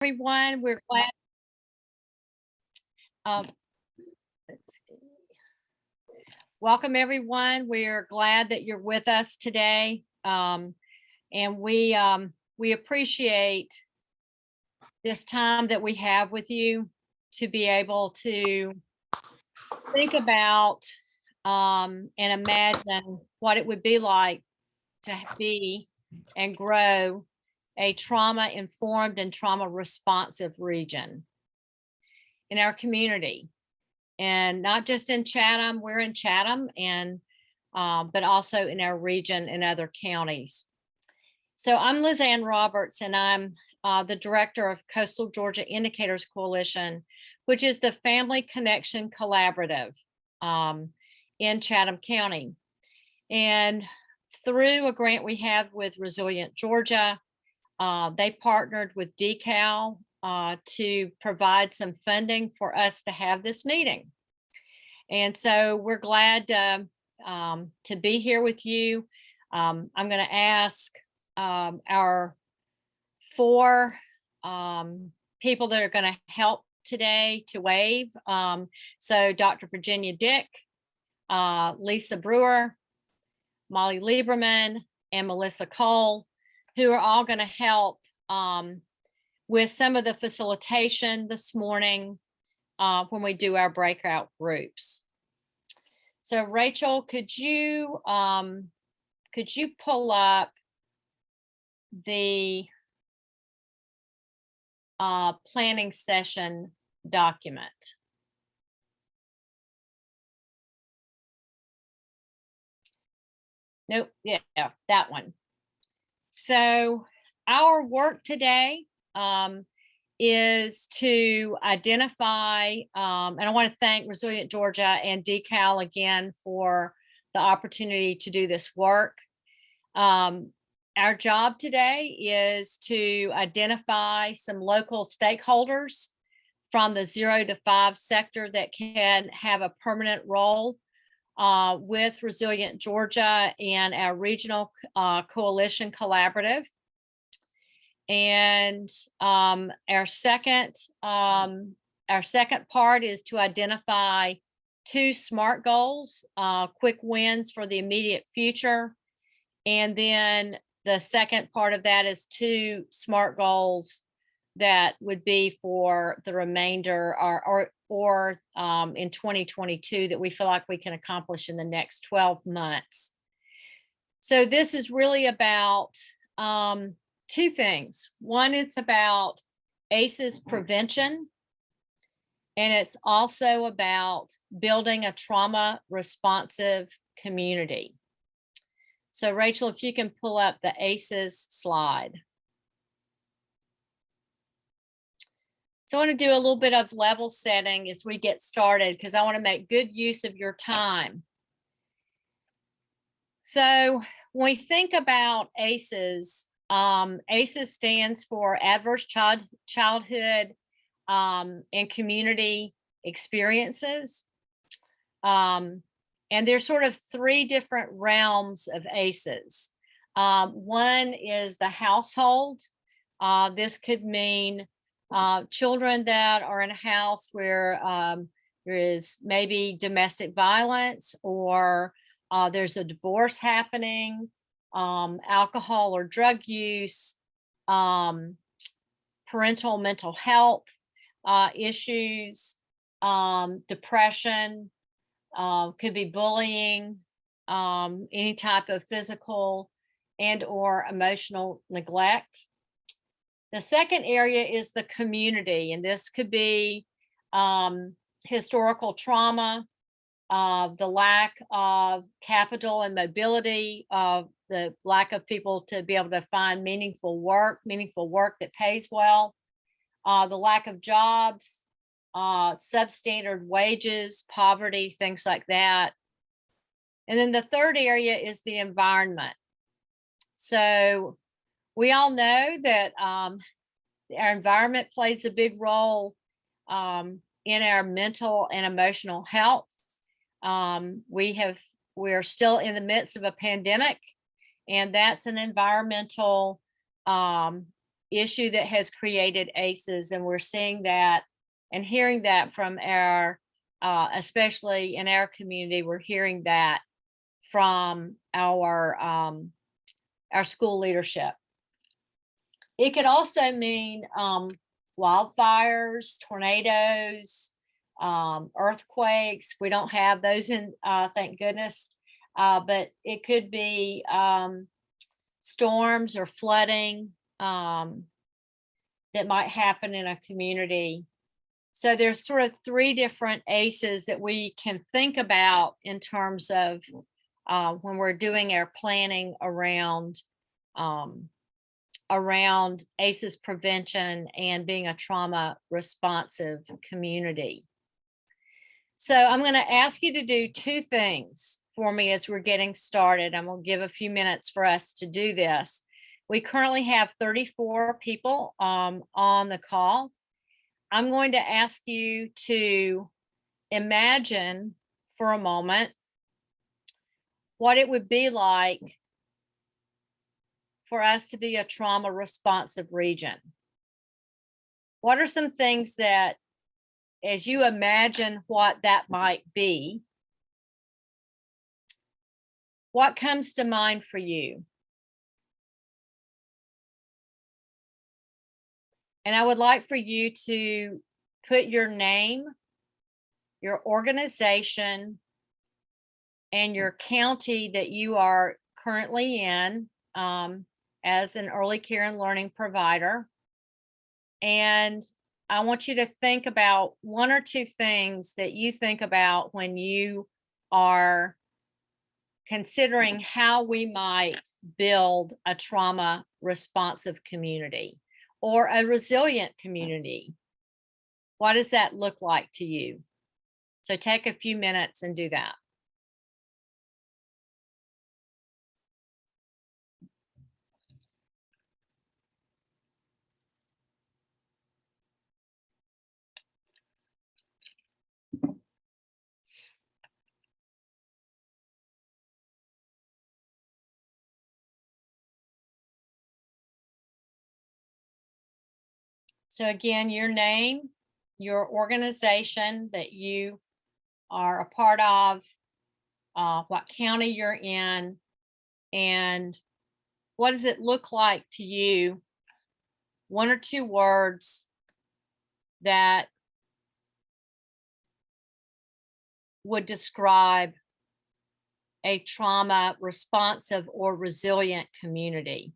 Everyone. We're glad. Um, let's see. Welcome, everyone. We're glad that you're with us today, and we appreciate this time that we have with you to be able to think about and imagine what it would be like to be and grow a trauma-informed and trauma-responsive region in our community. And not just in Chatham, we're in Chatham, and but also in our region and other counties. So I'm Liz Ann Roberts, and I'm the director of Coastal Georgia Indicators Coalition, which is the Family Connection Collaborative in Chatham County. And through a grant we have with Resilient Georgia, they partnered with DECAL to provide some funding for us to have this meeting. And so we're glad to be here with you. I'm going to ask our four people that are going to help today to wave. So Dr. Virginia Dick, Lisa Brewer, Molly Lieberman, and Melissa Cole, who are all going to help with some of the facilitation this morning when we do our breakout groups. So Rachel, could you pull up the planning session document? Nope, yeah, that one. So our work today is to identify, and I want to thank Resilient Georgia and DECAL again for the opportunity to do this work. Our job today is to identify some local stakeholders from the 0 to 5 sector that can have a permanent role with Resilient Georgia and our regional coalition collaborative. And our second part is to identify 2 SMART goals, quick wins for the immediate future. And then the second part of that is 2 SMART goals that would be for the remainder or in 2022 that we feel like we can accomplish in the next 12 months. So this is really about 2 things. One, it's about ACEs prevention, and it's also about building a trauma responsive community. So Rachel, if you can pull up the ACEs slide. So I want to do a little bit of level setting as we get started, because I want to make good use of your time. So when we think about ACEs, ACEs stands for Adverse Childhood and Community Experiences. And there's sort of 3 different realms of ACEs. One is the household. This could mean children that are in a house where there is maybe domestic violence, or there's a divorce happening, alcohol or drug use, parental mental health issues, depression, could be bullying, any type of physical and or emotional neglect. The second area is the community, and this could be historical trauma, the lack of capital and mobility, the lack of people to be able to find meaningful work that pays well, the lack of jobs, substandard wages, poverty, things like that. And then the third area is the environment. So we all know that our environment plays a big role in our mental and emotional health. We're still in the midst of a pandemic, and that's an environmental issue that has created ACEs, and we're seeing that and hearing that from our, especially in our community, we're hearing that from our school leadership. It could also mean wildfires, tornadoes, earthquakes. We don't have those in, thank goodness, but it could be storms or flooding that might happen in a community. So there's sort of three different ACEs that we can think about in terms of when we're doing our planning around ACEs prevention and being a trauma responsive community. So I'm going to ask you to do two things for me as we're getting started. I'm going to give a few minutes for us to do this. We currently have 34 people on the call. I'm going to ask you to imagine for a moment what it would be like for us to be a trauma responsive region. What are some things that, as you imagine what that might be, what comes to mind for you? And I would like for you to put your name, your organization, and your county that you are currently in as an early care and learning provider. And I want you to think about one or two things that you think about when you are considering how we might build a trauma responsive community or a resilient community. What does that look like to you? So take a few minutes and do that. So again, your name, your organization that you are a part of, what county you're in, and what does it look like to you? One or two words that would describe a trauma responsive or resilient community.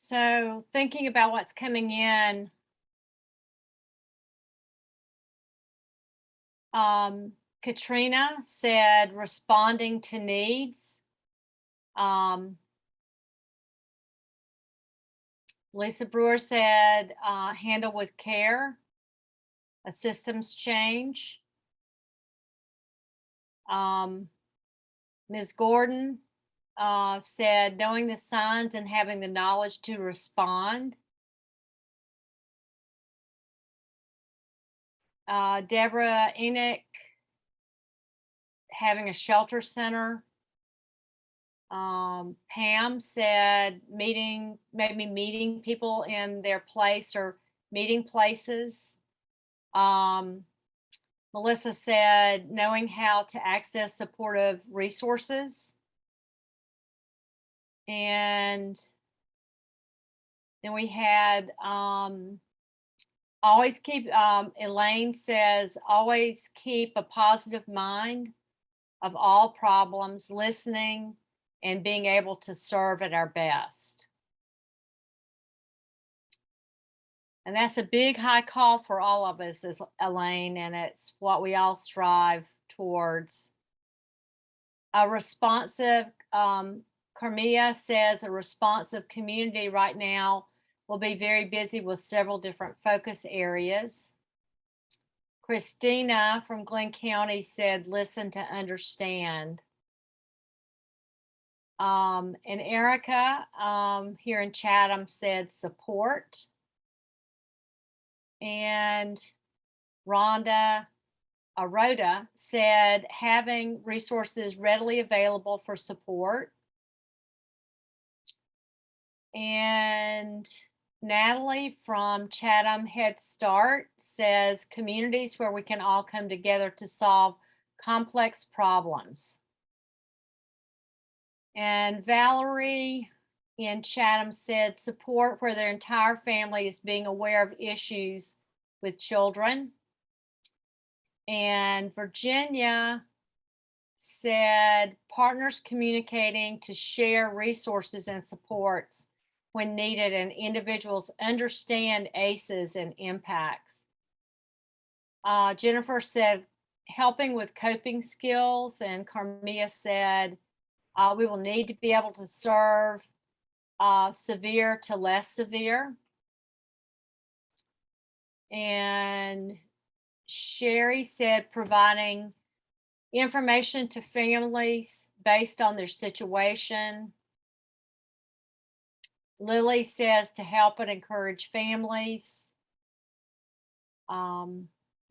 So thinking about what's coming in, Katrina said responding to needs. Lisa Brewer said, handle with care, a systems change. Ms. Gordon said, knowing the signs and having the knowledge to respond. Deborah Enoch, having a shelter center. Pam said maybe meeting people in their place or meeting places. Melissa said knowing how to access supportive resources. And then we had always keep, Elaine says, always keep a positive mind of all problems, listening, and being able to serve at our best. And that's a big high call for all of us, is Elaine, and it's what we all strive towards. A responsive, Carmia says a responsive community right now will be very busy with several different focus areas. Christina from Glenn County said, listen to understand. And Erica here in Chatham said support. And Rhonda Rhoda said having resources readily available for support. And Natalie from Chatham Head Start says communities where we can all come together to solve complex problems. And Valerie in Chatham said support where their entire family is being aware of issues with children. And Virginia said partners communicating to share resources and supports when needed, and individuals understand ACEs and impacts. Jennifer said helping with coping skills, and Carmia said we will need to be able to serve severe to less severe. And Sherry said providing information to families based on their situation. Lily says to help and encourage families.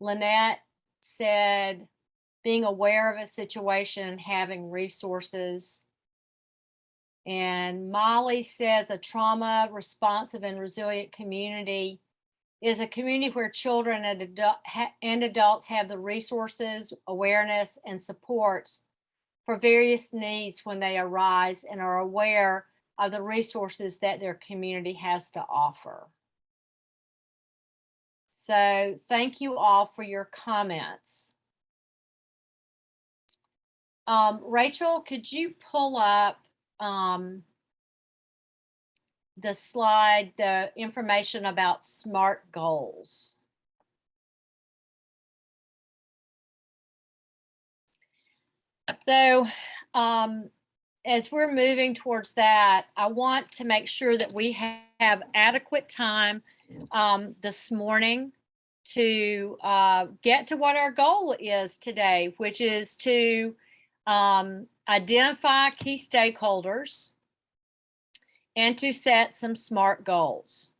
Lynette said being aware of a situation and having resources. And Molly says a trauma responsive and resilient community is a community where children and adults have the resources, awareness, and supports for various needs when they arise and are aware of the resources that their community has to offer. So thank you all for your comments. Rachel, could you pull up the slide, the information about SMART goals? So as we're moving towards that, I want to make sure that we have adequate time this morning to get to what our goal is today, which is to identify key stakeholders and to set some SMART goals.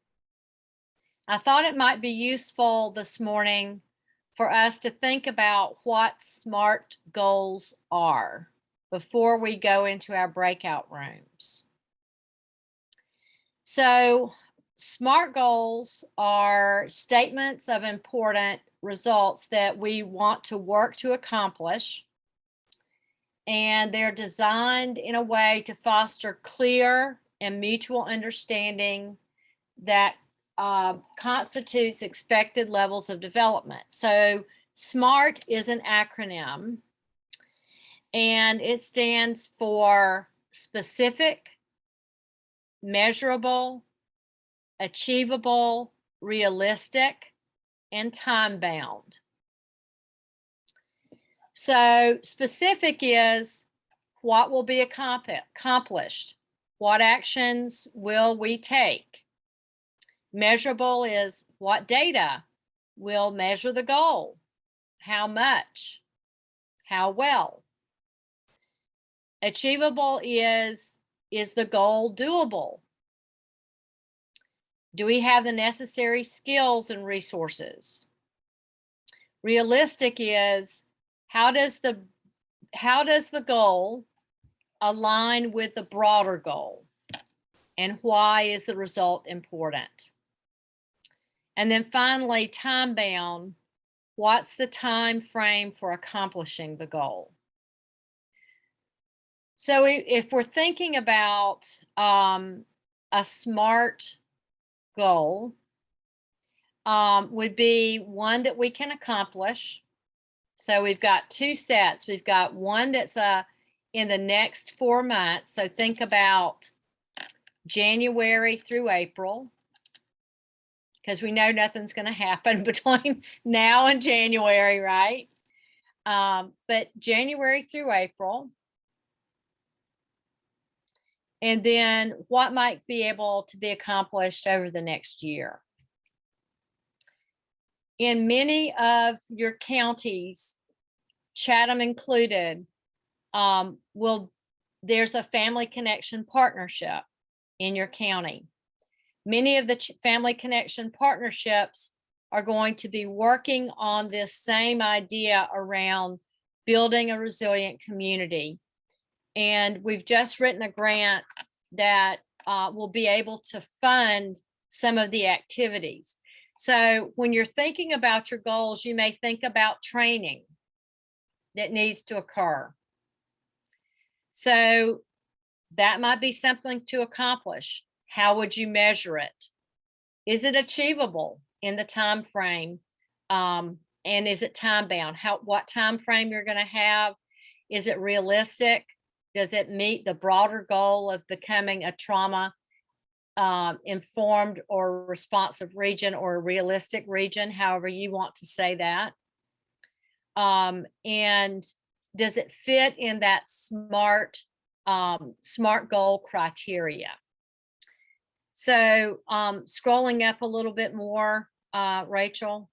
I thought it might be useful this morning for us to think about what SMART goals are before we go into our breakout rooms. So SMART goals are statements of important results that we want to work to accomplish, and they're designed in a way to foster clear and mutual understanding that constitutes expected levels of development. So SMART is an acronym, and it stands for specific, measurable, achievable, realistic, and time-bound. So specific is what will be accomplished, what actions will we take, Measurable is what data will measure the goal, how much, how well. Achievable is the goal doable? Do we have the necessary skills and resources? Realistic is how does the goal align with the broader goal? And why is the result important? And then finally, time bound, what's the time frame for accomplishing the goal? So if we're thinking about a SMART goal, would be one that we can accomplish. So we've got two sets. We've got one that's in the next 4 months. So think about January through April, because we know nothing's going to happen between now and January, right? But January through April. And then what might be able to be accomplished over the next year. In many of your counties, Chatham included, there's a Family Connection partnership in your county. Many of the Family Connection partnerships are going to be working on this same idea around building a resilient community. And we've just written a grant that will be able to fund some of the activities. So when you're thinking about your goals, you may think about training that needs to occur. So that might be something to accomplish. How would you measure it? Is it achievable in the time frame? And is it time bound? What time frame you're going to have? Is it realistic? Does it meet the broader goal of becoming a trauma informed or responsive region, or a realistic region, however you want to say that? And does it fit in that SMART goal criteria? So scrolling up a little bit more, Rachel.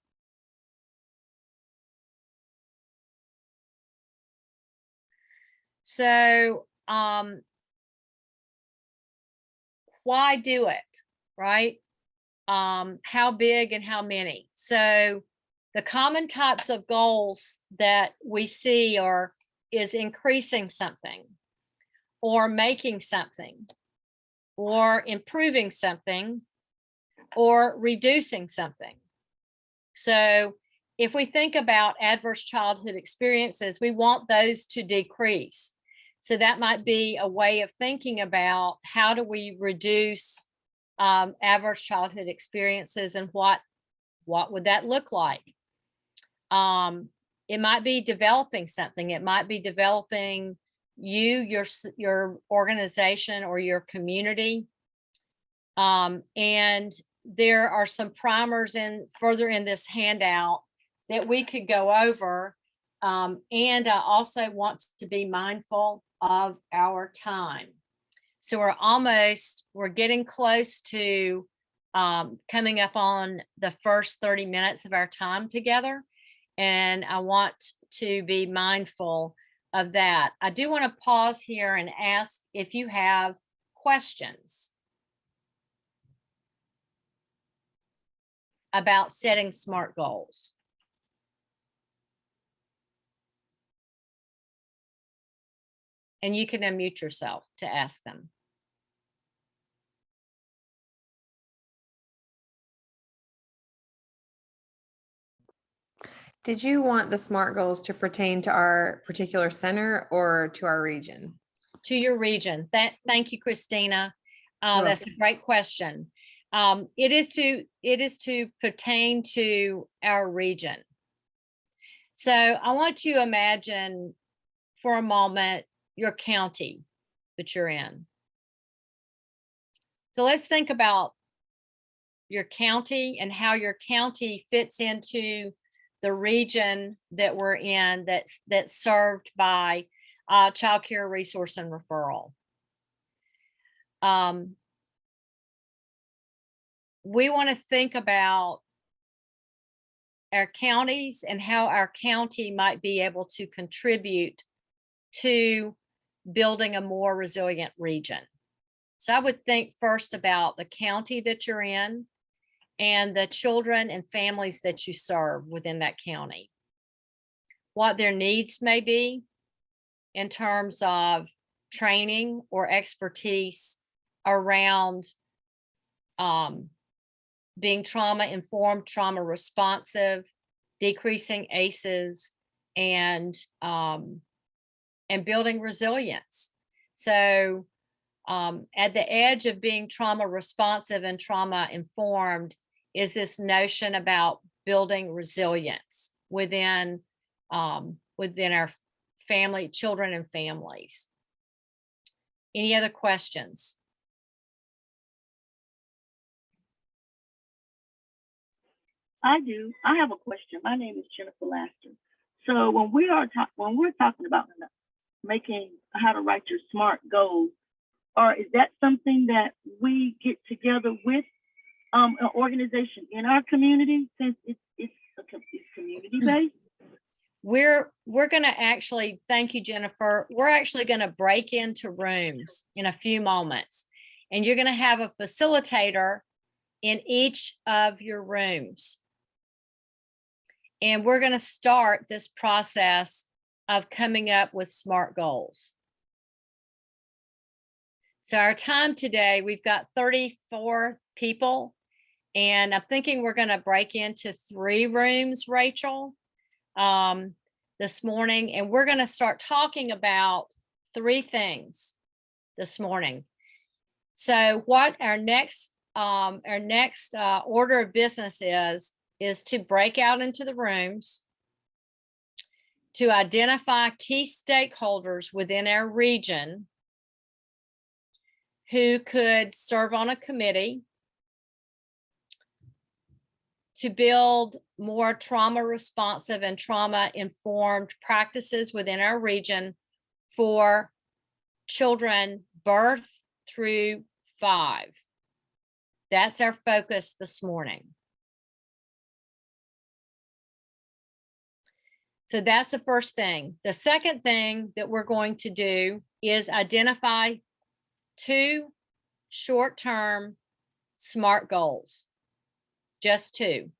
So why do it, right? How big and how many? So the common types of goals that we see is increasing something, or making something, or improving something, or reducing something. So if we think about adverse childhood experiences, we want those to decrease. So that might be a way of thinking about how do we reduce adverse childhood experiences, and what would that look like? It might be developing something. It might be developing your organization, or your community. And there are some primers further in this handout that we could go over. And I also want to be mindful of our time. So we're getting close to coming up on the first 30 minutes of our time together. And I want to be mindful of that. I do want to pause here and ask if you have questions about setting SMART goals. And you can unmute yourself to ask them. Did you want the SMART goals to pertain to our particular center or to our region? To your region. Thank you, Christina. That's a great question. It is to pertain to our region. So I want you to imagine for a moment your county that you're in. So let's think about your county and how your county fits into the region that we're in, that's served by Child Care Resource and Referral. we want to think about our counties and how our county might be able to contribute to building a more resilient region. So I would think first about the county that you're in and the children and families that you serve within that county, what their needs may be in terms of training or expertise around being trauma informed, trauma responsive, decreasing ACEs, and building resilience. So at the edge of being trauma responsive and trauma informed is this notion about building resilience within our family, children and families. Any other questions? I do. I have a question. My name is Jennifer Laster. So when we're talking about making how to write your SMART goals, or is that something that we get together with an organization in our community, since it's community based? We're going to actually, thank you, Jennifer. We're actually going to break into rooms in a few moments, and you're going to have a facilitator in each of your rooms. And we're going to start this process of coming up with SMART goals. So our time today, we've got 34 people, and I'm thinking we're going to break into 3 rooms, Rachel, this morning, and we're going to start talking about 3 things this morning. So what our next order of business is to break out into the rooms, to identify key stakeholders within our region who could serve on a committee to build more trauma responsive and trauma informed practices within our region for children birth through 5. That's our focus this morning. So that's the first thing. The second thing that we're going to do is identify 2 short-term SMART goals, just 2,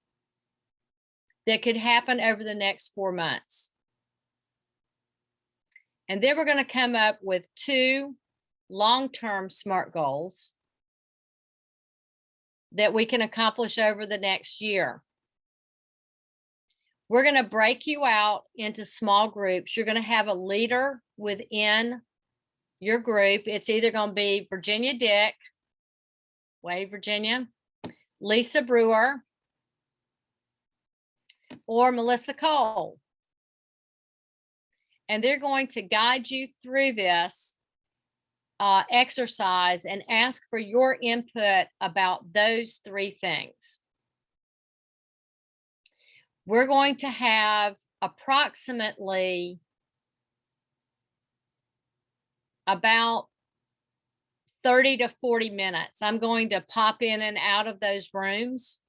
that could happen over the next 4 months. And then we're going to come up with 2 long-term SMART goals that we can accomplish over the next year. We're going to break you out into small groups. You're going to have a leader within your group. It's either going to be Virginia Dick, wave Virginia, Lisa Brewer, or Melissa Cole. And they're going to guide you through this exercise and ask for your input about those 3 things. We're going to have approximately about 30 to 40 minutes. I'm going to pop in and out of those rooms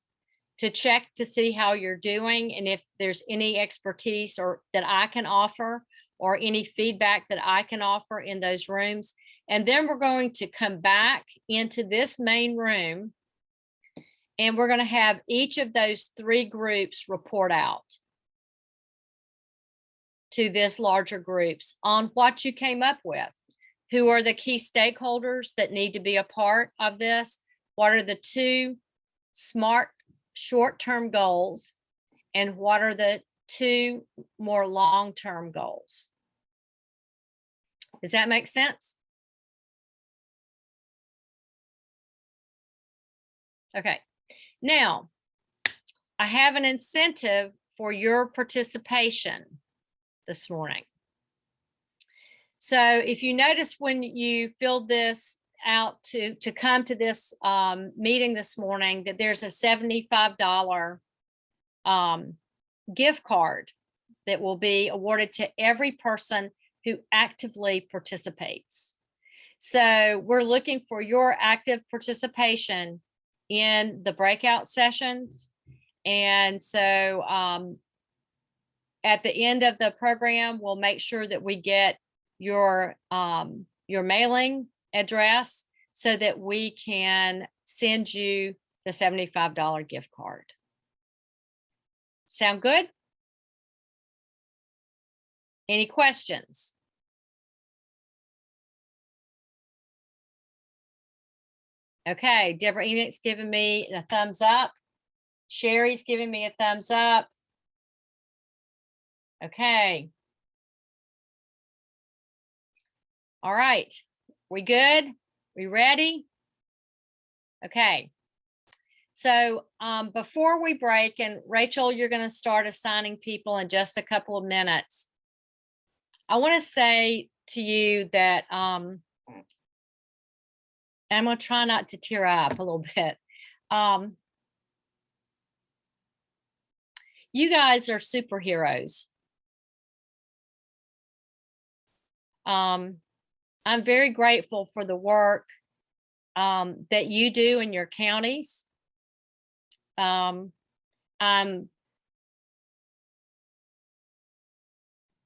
to check to see how you're doing and if there's any expertise or that I can offer or any feedback that I can offer in those rooms. And then we're going to come back into this main room, and we're going to have each of those 3 groups report out to this larger groups on what you came up with. Who are the key stakeholders that need to be a part of this? What are the 2 SMART short-term goals? And what are the 2 more long-term goals? Does that make sense? Okay. Now, I have an incentive for your participation this morning. So if you notice when you filled this out to come to this meeting this morning, that there's a $75 gift card that will be awarded to every person who actively participates. So we're looking for your active participation in the breakout sessions. And so at the end of the program, we'll make sure that we get your mailing address so that we can send you the $75 gift card. Sound good? Any questions? Okay, Deborah Enoch's giving me a thumbs up. Sherry's giving me a thumbs up. Okay. All right, we good? We ready? Okay. So before we break, and Rachel, you're going to start assigning people in just a couple of minutes. I want to say to you that I'm going to try not to tear up a little bit. You guys are superheroes. I'm very grateful for the work that you do in your counties.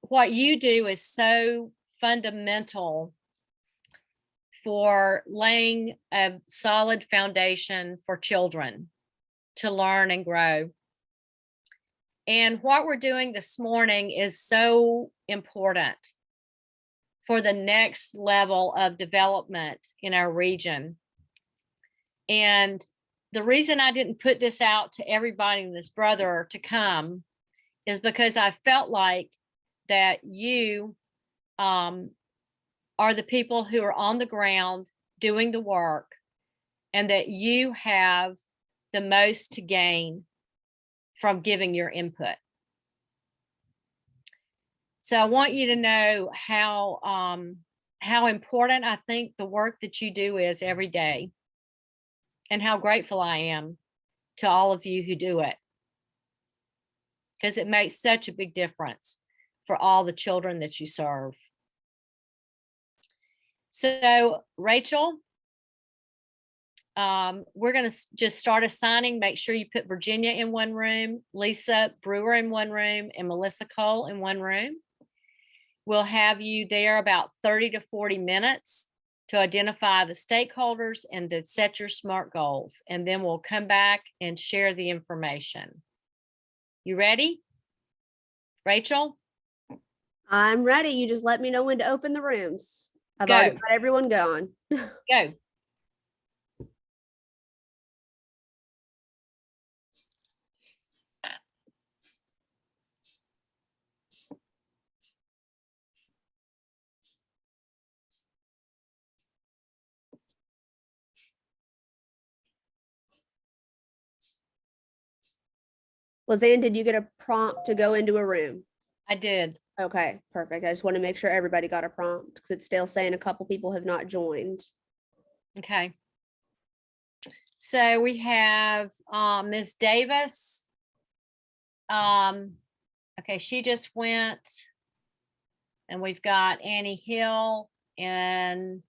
What you do is so fundamental for laying a solid foundation for children to learn and grow. And what we're doing this morning is so important for the next level of development in our region. And the reason I didn't put this out to everybody in this brother to come is because I felt like that you are the people who are on the ground doing the work, and that you have the most to gain from giving your input. So I want you to know how important I think the work that you do is every day, and how grateful I am to all of you who do it, because it makes such a big difference for all the children that you serve. So Rachel, we're going to just start assigning. Make sure you put Virginia in one room, Lisa Brewer in one room, and Melissa Cole in one room. We'll have you there about 30 to 40 minutes to identify the stakeholders and to set your SMART goals. And then we'll come back and share the information. You ready? Rachel? I'm ready. You just let me know when to open the rooms. I've Go. already got everyone going. Go. Lizanne, did you get a prompt to go into a room? I did. Okay, perfect. I just want to make sure everybody got a prompt because it's still saying a couple people have not joined. Okay. So we have Ms. Davis. Okay, she just went. And we've got Annie Hill and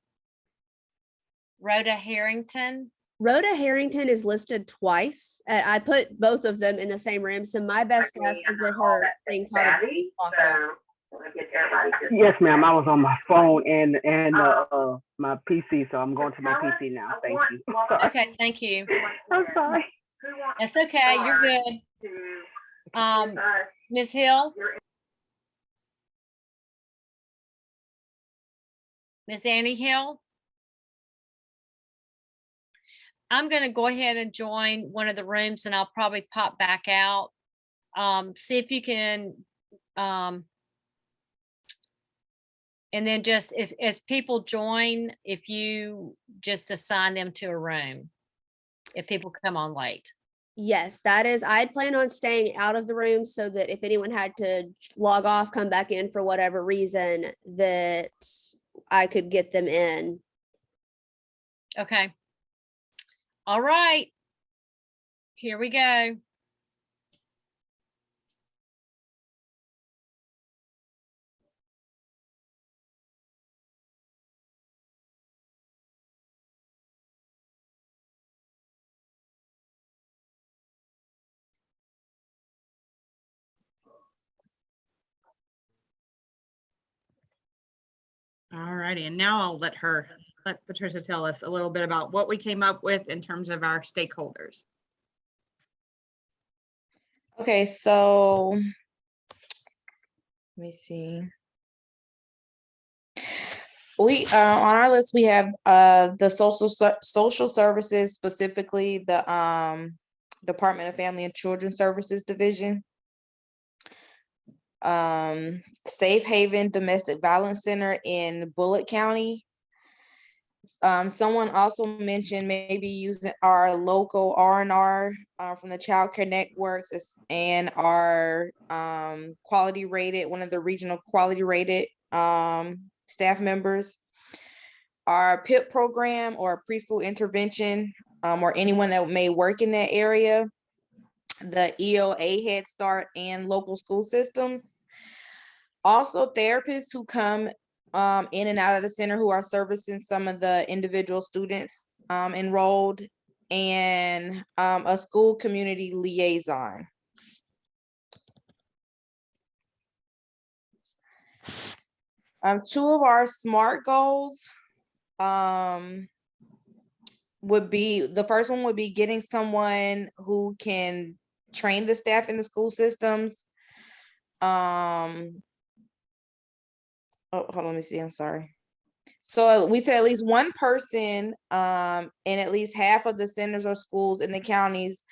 Rhoda Harrington. Rhoda Harrington is listed twice. I put both of them in the same room. So my best guess is that her thing probably locked up. Yes, ma'am. I was on my phone and my PC, so I'm going to my PC now. Thank you. Sorry. Okay, thank you. I'm sorry. That's okay. You're good. Ms. Hill? Ms. Annie Hill? I'm going to go ahead and join one of the rooms, and I'll probably pop back out. See if you can, and then just if as people join, if you just assign them to a room, if people come on late. Yes, that is. I'd plan on staying out of the room so that if anyone had to log off, come back in for whatever reason, that I could get them in. Okay. All right. Here we go. righty, and now I'll let Patricia tell us a little bit about what we came up with in terms of our stakeholders. Okay, so let me see. We on our list we have the social services, specifically the Department of Family and Children Services Division. Safe Haven Domestic Violence Center in Bullitt County. Someone also mentioned maybe using our local R&R from the Child Care Networks and our quality rated, one of the regional quality rated staff members. Our PIP program or preschool intervention or anyone that may work in that area. The EOA Head Start and local school systems. Also therapists who come in and out of the center who are servicing some of the individual students enrolled, and a school community liaison. Two of our SMART goals would be, the first one would be getting someone who can train the staff in the school systems. Oh, hold on, let me see, I'm sorry. So we said at least one person in at least half of the centers or schools in the counties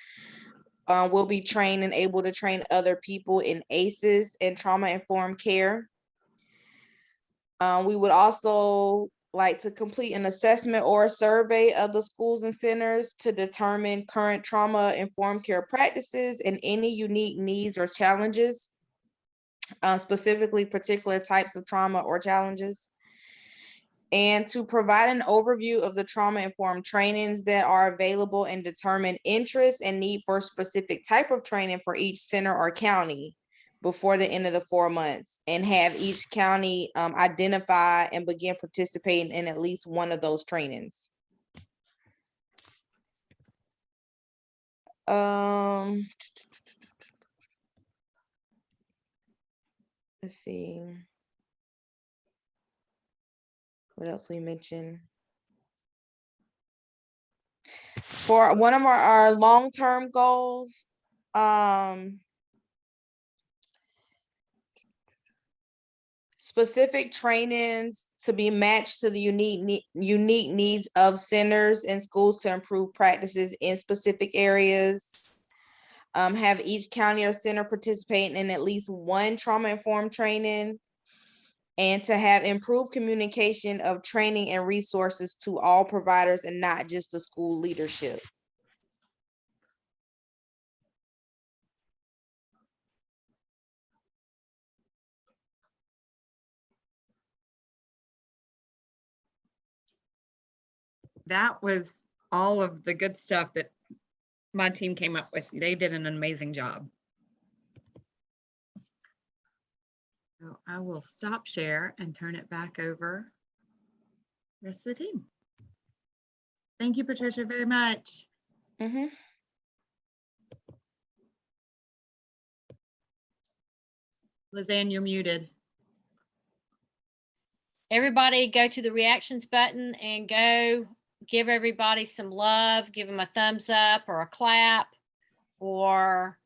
will be trained and able to train other people in ACEs and trauma-informed care. We would also like to complete an assessment or a survey of the schools and centers to determine current trauma-informed care practices and any unique needs or challenges, specifically particular types of trauma or challenges. And to provide an overview of the trauma-informed trainings that are available and determine interest and need for a specific type of training for each center or county before the end of the 4 months, and have each county identify and begin participating in at least one of those trainings. Let's see. What else we mentioned? For one of our long-term goals, specific trainings to be matched to the unique needs of centers and schools to improve practices in specific areas. Have each county or center participate in at least one trauma-informed training, and to have improved communication of training and resources to all providers and not just the school leadership. That was all of the good stuff that my team came up with. They did an amazing job. So I will stop share and turn it back over to the rest of the team. Thank you, Patricia, very much. Mm-hmm. Lizanne, you're muted. Everybody go to the reactions button and go give everybody some love, give them a thumbs up or a clap or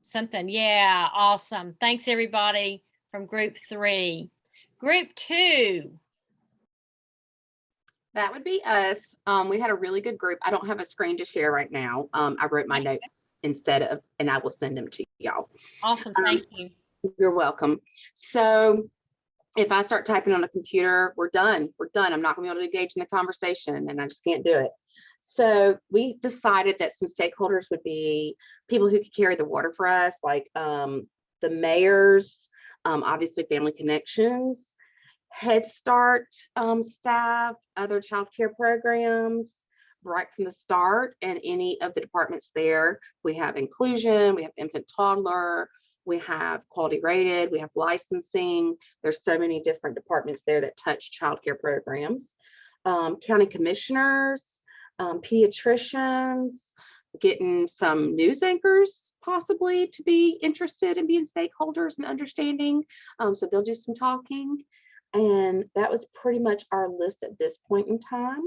something. Yeah, awesome. Thanks everybody from group 3. Group 2. That would be us. We had a really good group. I don't have a screen to share right now. I wrote my notes instead of, and I will send them to y'all. Awesome, thank you. You're welcome. So if I start typing on a computer, we're done. We're done. I'm not gonna be able to engage in the conversation, and I just can't do it. So we decided that some stakeholders would be people who could carry the water for us, like the mayors, obviously Family Connections, Head Start staff, other child care programs, right from the start, and any of the departments there. We have inclusion, we have infant toddler, we have quality rated, we have licensing. There's so many different departments there that touch child care programs. County commissioners, pediatricians, getting some news anchors possibly to be interested in being stakeholders and understanding. So they'll do some talking. And that was pretty much our list at this point in time.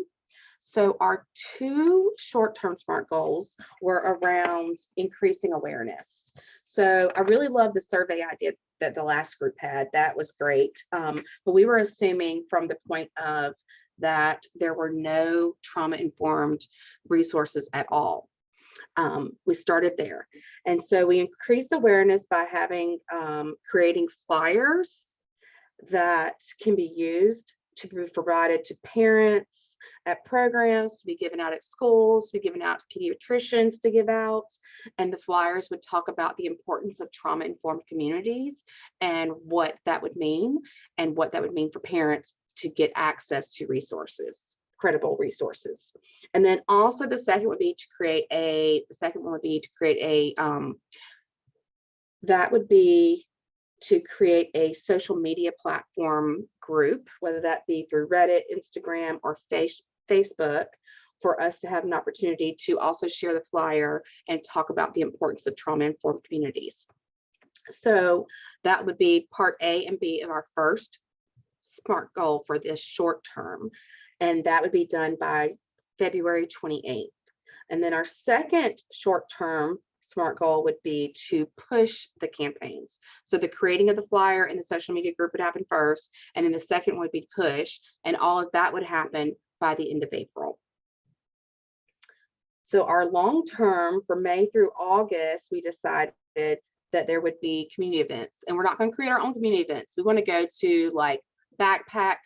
So our 2 short-term SMART goals were around increasing awareness. So I really love the survey idea that the last group had. That was great. But we were assuming from the point of that there were no trauma-informed resources at all. We started there. And so we increased awareness by having creating flyers that can be used to be provided to parents at programs, to be given out at schools, to be given out to pediatricians to give out. And the flyers would talk about the importance of trauma-informed communities and what that would mean, and what that would mean for parents to get access to resources, credible resources. And then also the second one would be to create a social media platform group, whether that be through Reddit, Instagram, or Facebook, for us to have an opportunity to also share the flyer and talk about the importance of trauma-informed communities. So that would be part A and B of our first SMART goal for this short term. And that would be done by February 28th. And then our second short term SMART goal would be to push the campaigns. So the creating of the flyer and the social media group would happen first, and then the second would be push, and all of that would happen by the end of April. So our long term for May through August, we decided that there would be community events, and we're not going to create our own community events. We want to go to like backpack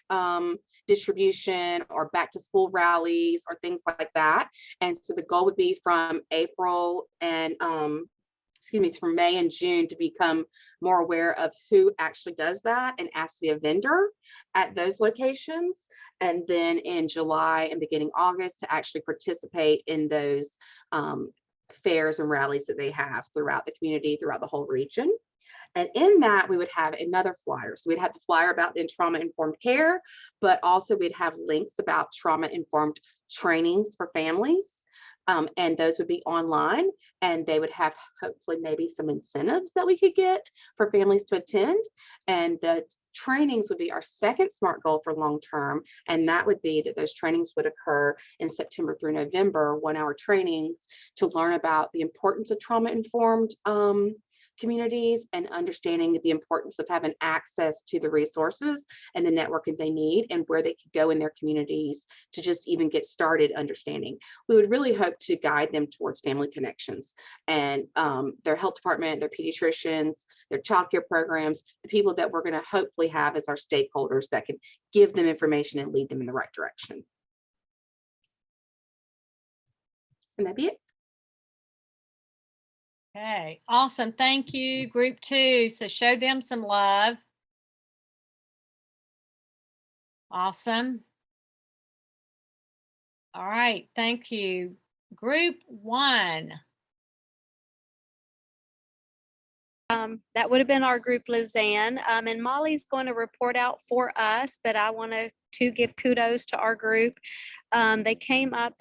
distribution or back to school rallies or things like that. And so the goal would be from April and from May and June to become more aware of who actually does that and ask to be a vendor at those locations. And then in July and beginning August to actually participate in those fairs and rallies that they have throughout the community, throughout the whole region. And in that, we would have another flyer. So we'd have the flyer about the trauma-informed care, but also we'd have links about trauma-informed trainings for families. And those would be online, and they would have hopefully maybe some incentives that we could get for families to attend. And the trainings would be our second SMART goal for long-term. And that would be that those trainings would occur in September through November, 1-hour trainings to learn about the importance of trauma-informed communities and understanding the importance of having access to the resources and the networking they need and where they could go in their communities to just even get started understanding. We would really hope to guide them towards family connections and their health department, their pediatricians, their childcare programs, the people that we're going to hopefully have as our stakeholders that can give them information and lead them in the right direction. And that'd be it. Okay, awesome. Thank you, group 2. So show them some love. Awesome. All right, thank you. Group 1. That would have been our group, Lizanne. And Molly's going to report out for us, but I want to give kudos to our group. They came up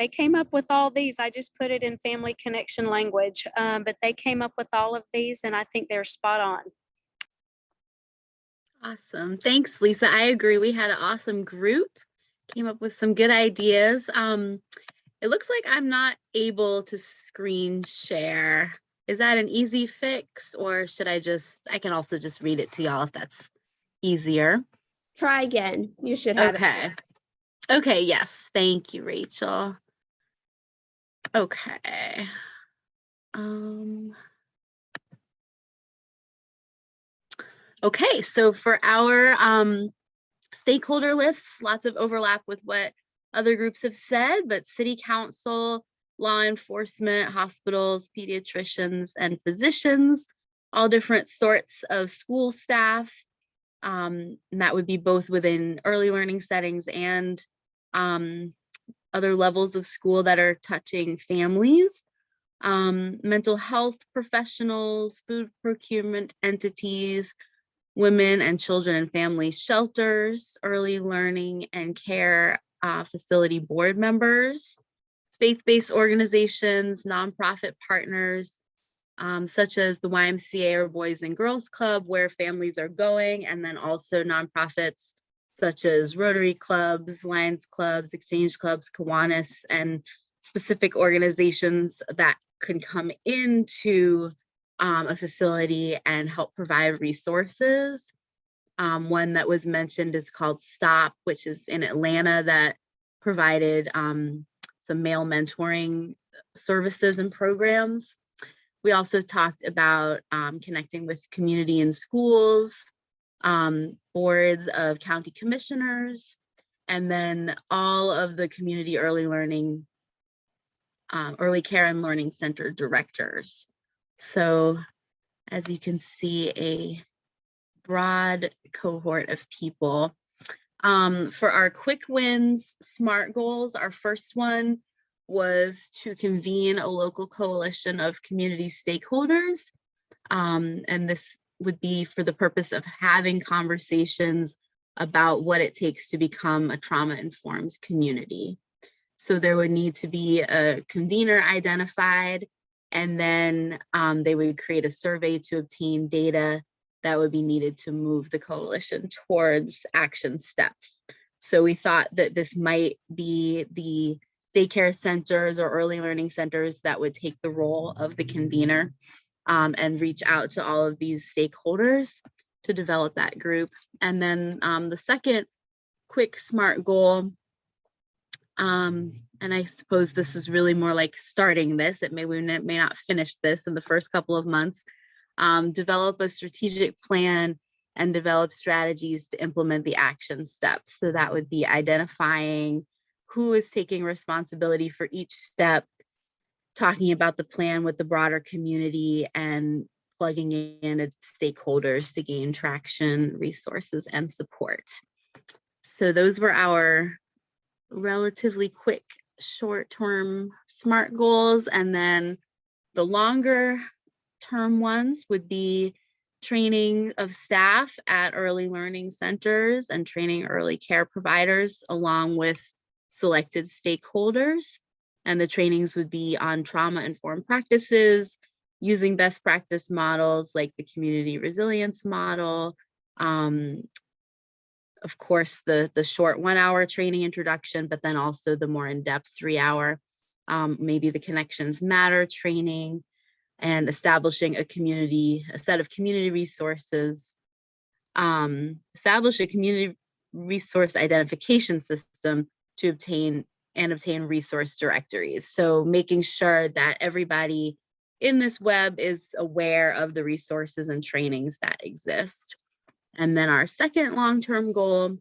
with all these. I just put it in family connection language, but they came up with all of these, and I think they're spot on. Awesome. Thanks, Lisa. I agree. We had an awesome group, came up with some good ideas. It looks like I'm not able to screen share. Is that an easy fix, or should I can also just read it to y'all if that's easier. Try again. You should have it. Okay, yes. Thank you, Rachel. Okay. Okay, so for our stakeholder lists, lots of overlap with what other groups have said, but city council, law enforcement, hospitals, pediatricians, and physicians, all different sorts of school staff. And that would be both within early learning settings and other levels of school that are touching families, mental health professionals, food procurement entities, women and children and family shelters, early learning and care facility board members, faith-based organizations, nonprofit partners, such as the YMCA or Boys and Girls Club, where families are going, and then also nonprofits such as Rotary clubs, Lions clubs, Exchange clubs, Kiwanis, and specific organizations that can come into a facility and help provide resources. One that was mentioned is called STOP, which is in Atlanta, that provided some male mentoring services and programs. We also talked about connecting with community and schools, boards of county commissioners, and then all of the community early learning, early care and learning center directors. So as you can see, a broad cohort of people. For our quick wins, SMART goals, our first one was to convene a local coalition of community stakeholders. And this would be for the purpose of having conversations about what it takes to become a trauma-informed community. So there would need to be a convener identified, and then they would create a survey to obtain data that would be needed to move the coalition towards action steps. So we thought that this might be the daycare centers or early learning centers that would take the role of the convener and reach out to all of these stakeholders to develop that group. And then the second quick SMART goal, and I suppose this is really more like starting this, we may not finish this in the first couple of months, develop a strategic plan and develop strategies to implement the action steps. So that would be identifying who is taking responsibility for each step, talking about the plan with the broader community, and plugging in stakeholders to gain traction, resources, and support. So those were our relatively quick short-term SMART goals. And then the longer term ones would be training of staff at early learning centers and training early care providers along with selected stakeholders. And the trainings would be on trauma-informed practices, using best practice models like the community resilience model. Of course, the short 1 hour training introduction, but then also the more in-depth 3 hour, maybe the Connections Matter training, and establishing a set of community resources, establish a community resource identification system to obtain resource directories. So making sure that everybody in this web is aware of the resources and trainings that exist. And then our second long-term goal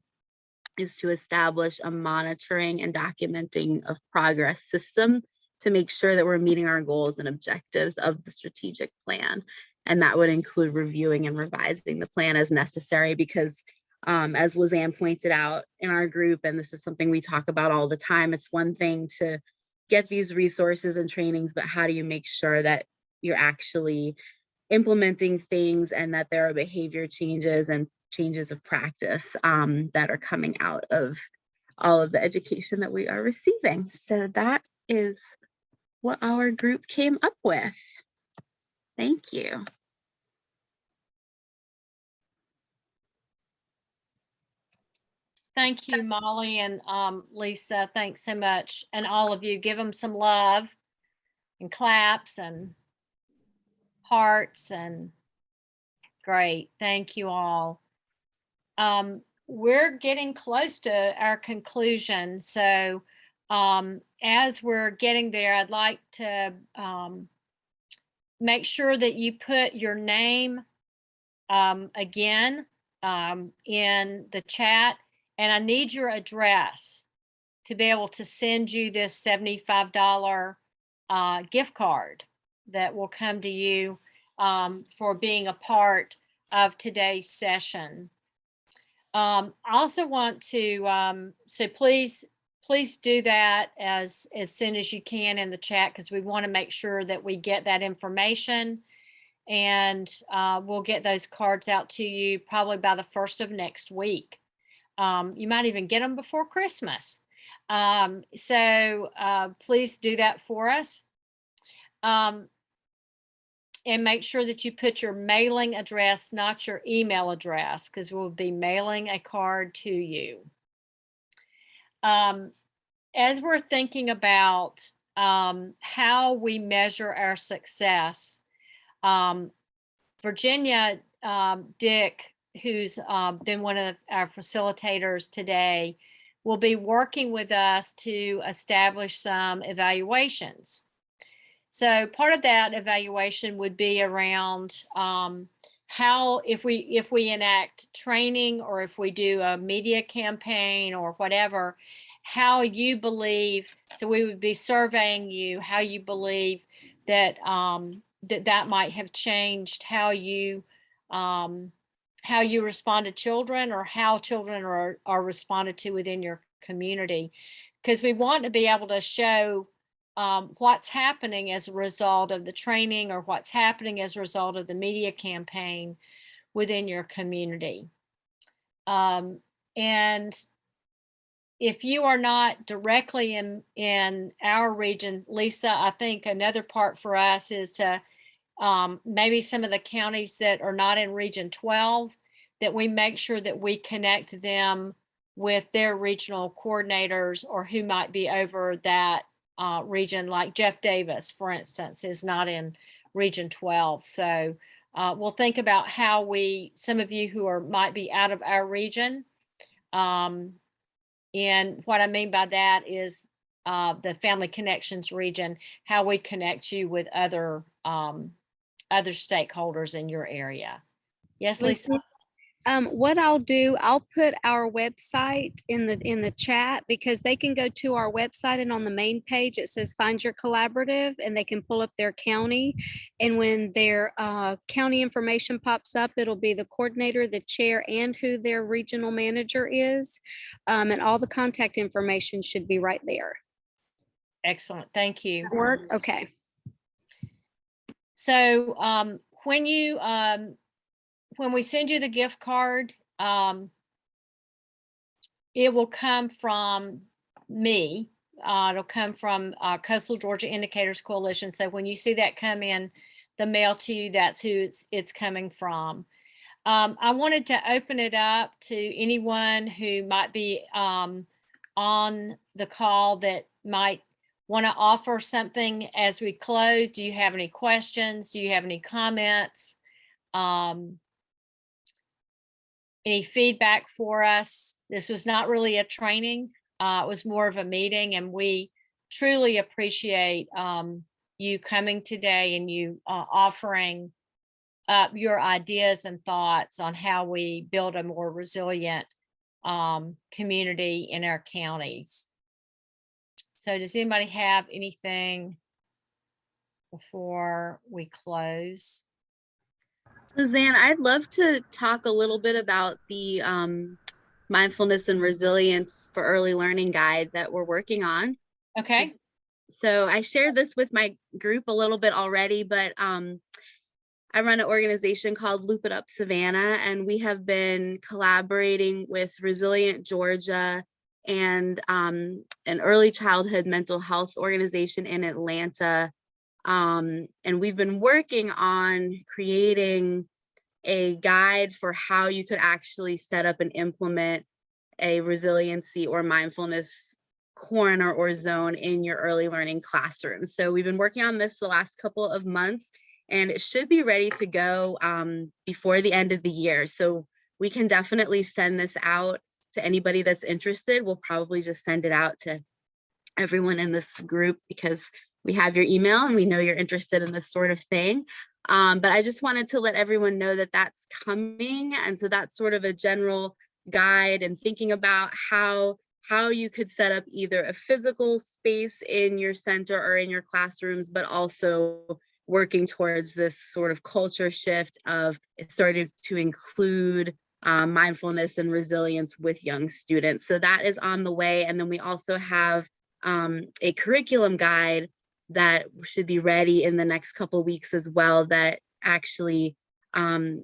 is to establish a monitoring and documenting of progress system to make sure that we're meeting our goals and objectives of the strategic plan. And that would include reviewing and revising the plan as necessary, because as Lizanne pointed out in our group, and this is something we talk about all the time, it's one thing to get these resources and trainings, but how do you make sure that you're actually implementing things and that there are behavior changes and changes of practice that are coming out of all of the education that we are receiving. So that is what our group came up with. Thank you. Thank you, Molly and Lisa. Thanks so much. And all of you, give them some love and claps and hearts, and great. Thank you all. We're getting close to our conclusion. So as we're getting there, I'd like to make sure that you put your name again in the chat. And I need your address to be able to send you this $75 gift card that will come to you for being a part of today's session. I also want to, so please do that as soon as you can in the chat, because we want to make sure that we get that information, and we'll get those cards out to you probably by the 1st of next week. You might even get them before Christmas. So please do that for us. And make sure that you put your mailing address, not your email address, because we'll be mailing a card to you. As we're thinking about how we measure our success, Virginia Dick, who's been one of our facilitators today, will be working with us to establish some evaluations. So part of that evaluation would be around how, if we enact training or if we do a media campaign or whatever, how you believe, so we would be surveying you, how you believe that that might have changed how you respond to children, or how children are responded to within your community. Because we want to be able to show what's happening as a result of the training, or what's happening as a result of the media campaign within your community. And if you are not directly in our region, Lisa, I think another part for us is to maybe some of the counties that are not in Region 12, that we make sure that we connect them with their regional coordinators, or who might be over that region, like Jeff Davis, for instance, is not in Region 12. So we'll think about how some of you who might be out of our region, and what I mean by that is the Family Connections region, how we connect you with other stakeholders in your area. Yes, Lisa? What I'll do, I'll put our website in the chat, because they can go to our website, and on the main page it says find your collaborative, and they can pull up their county, and when their county information pops up, it'll be the coordinator, the chair, and who their regional manager is, and all the contact information should be right there. Excellent, thank you. Work? Okay. So when we send you the gift card, it will come from me. It'll come from Coastal Georgia Indicators Coalition. So when you see that come in the mail to you, that's who it's coming from. I wanted to open it up to anyone who might be on the call that might want to offer something as we close. Do you have any questions? Do you have any comments? Any feedback for us? This was not really a training. It was more of a meeting, and we truly appreciate you coming today and you offering up your ideas and thoughts on how we build a more resilient community in our counties. So does anybody have anything before we close? Lizanne, I'd love to talk a little bit about the mindfulness and resilience for early learning guide that we're working on. Okay. So I shared this with my group a little bit already, but I run an organization called Loop It Up Savannah, and we have been collaborating with Resilient Georgia and an early childhood mental health organization in Atlanta. And we've been working on creating a guide for how you could actually set up and implement a resiliency or mindfulness corner or zone in your early learning classroom. So we've been working on this the last couple of months, and it should be ready to go before the end of the year. So we can definitely send this out to anybody that's interested. We'll probably just send it out to everyone in this group, because we have your email and we know you're interested in this sort of thing. But I just wanted to let everyone know that that's coming. And so that's sort of a general guide and thinking about how you could set up either a physical space in your center or in your classrooms, but also working towards this sort of culture shift of starting to include mindfulness and resilience with young students. So that is on the way. And then we also have a curriculum guide that should be ready in the next couple of weeks as well, that actually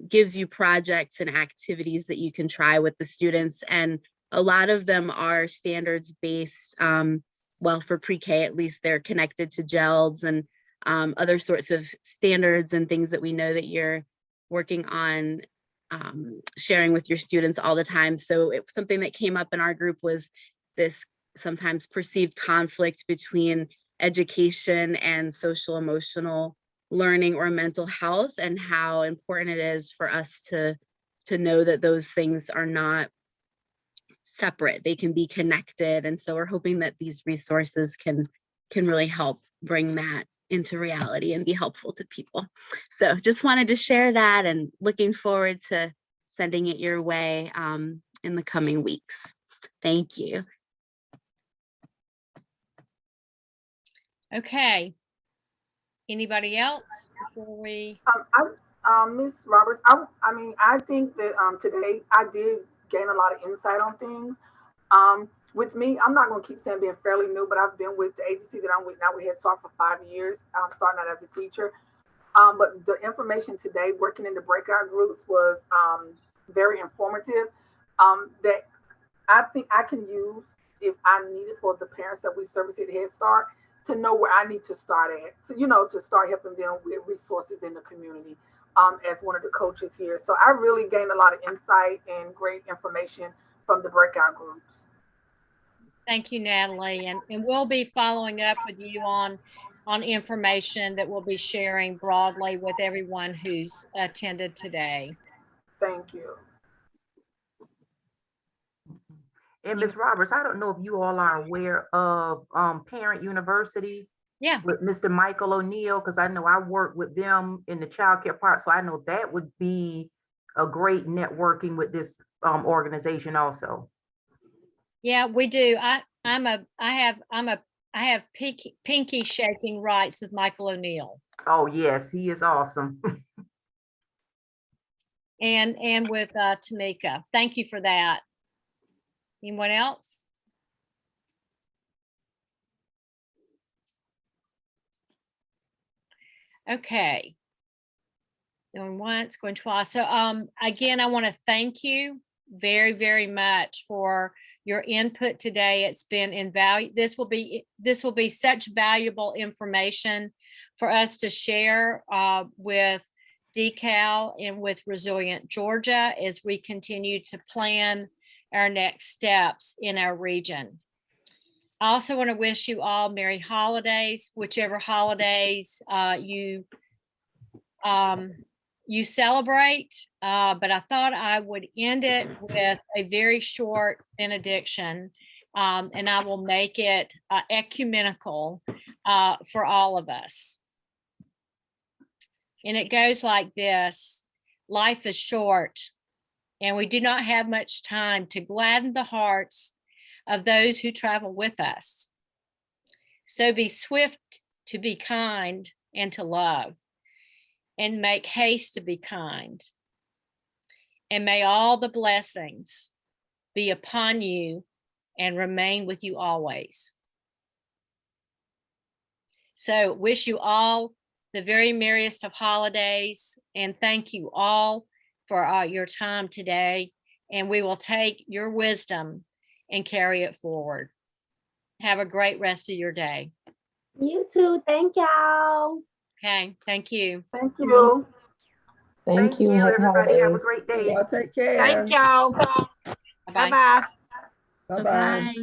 gives you projects and activities that you can try with the students. And a lot of them are standards based. Well, for pre-K at least, they're connected to GELDS, and other sorts of standards and things that we know that you're working on sharing with your students all the time. So it was something that came up in our group was this sometimes perceived conflict between education and social emotional learning or mental health, and how important it is for us to know that those things are not separate, they can be connected. And so we're hoping that these resources can really help bring that into reality and be helpful to people. So just wanted to share that, and looking forward to sending it your way in the coming weeks. Thank you. Okay. Anybody else before we? Ms. Roberts, I mean, I think that today I did gain a lot of insight on things. With me, I'm not going to keep saying being fairly new, but I've been with the agency that I'm with now with Head Start for 5 years. I'm starting out as a teacher. But the information today, working in the breakout groups, was very informative. That I think I can use if I need it for the parents that we service at Head Start to know where I need to start at. So, to start helping them with resources in the community as one of the coaches here. So I really gained a lot of insight and great information from the breakout groups. Thank you, Natalie. And we'll be following up with you on information that we'll be sharing broadly with everyone who's attended today. Thank you. And Ms. Roberts, I don't know if you all are aware of Parent University. Yeah. With Mr. Michael O'Neill, because I know I work with them in the child care part. So I know that would be a great networking with this organization also. Yeah, we do. I have pinky shaking rights with Michael O'Neill. Oh yes, he is awesome. and with Tamika. Thank you for that. Anyone else? Okay. Going once, going twice. So again, I want to thank you very, very much for your input today. It's been invaluable. This will be such valuable information for us to share with DeKalb and with Resilient Georgia as we continue to plan our next steps in our region. I also want to wish you all Merry holidays, whichever holidays you celebrate. But I thought I would end it with a very short benediction, and I will make it ecumenical for all of us. And it goes like this: life is short, and we do not have much time to gladden the hearts of those who travel with us. So be swift to be kind and to love, and make haste to be kind. And may all the blessings be upon you and remain with you always. So wish you all the very merriest of holidays, and thank you all for your time today. And we will take your wisdom and carry it forward. Have a great rest of your day. You too. Thank y'all. Okay, thank you. Thank you. Thank you, everybody. Have a great day. Y'all take care. Thank y'all. Bye-bye. Bye-bye. Bye-bye. Bye.